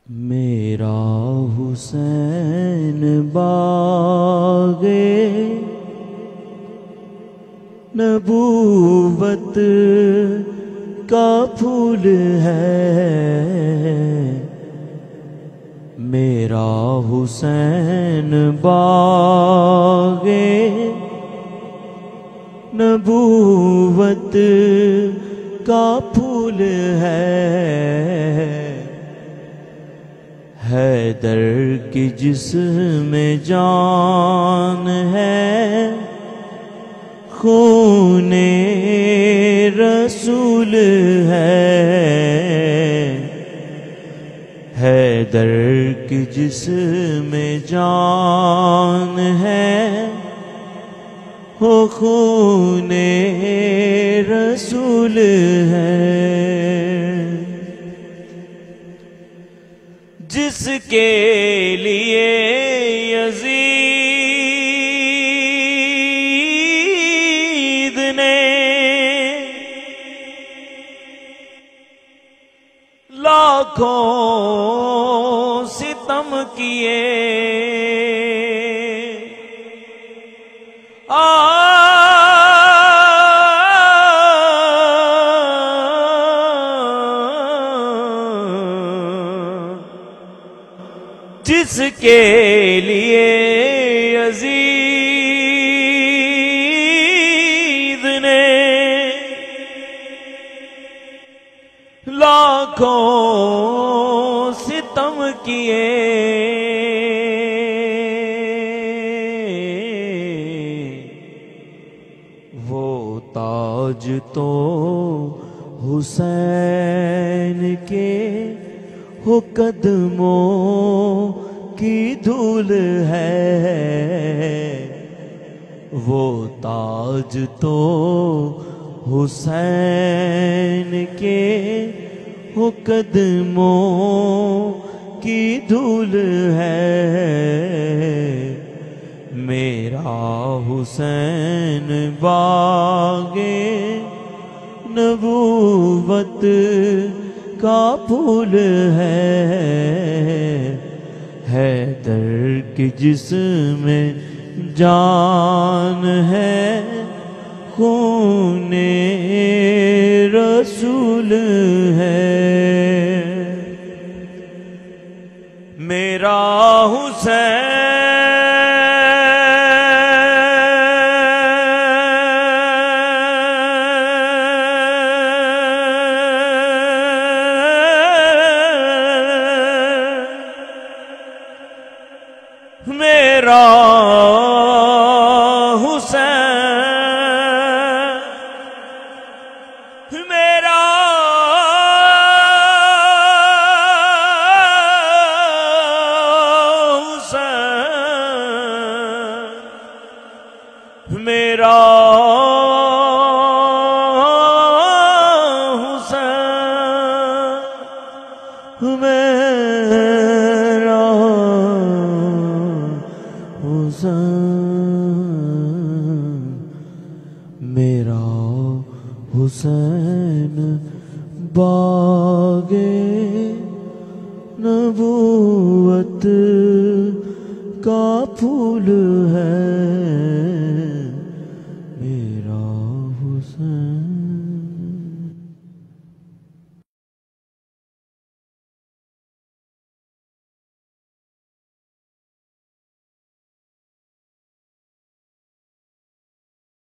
میرا حسین باغے نبوت کا پھول ہے، میرا حسین باغے نبوت کا پھول ہے، حیدر کی جسم جان ہے، خون رسول ہے، حیدر کی جسم جان ہے، خون رسول ہے، جس کے لیے یزید نے لاکھوں ستم کیے، جس کے لیے یزید نے لاکھوں ستم کیے، وہ تاج تو حسین کے وہ قدموں کی دھول ہے، وہ تاج تو حسین کے وہ قدموں کی دھول ہے، میرا حسین باغے نبوت کا پھول ہے، حیدر کی جسم جان ہے، خون رسول ہے، میرا حسین میرا حسین میرا حسین میرا حسین میرا حسین میرا حسین باغے نبوت کا پھول ہے۔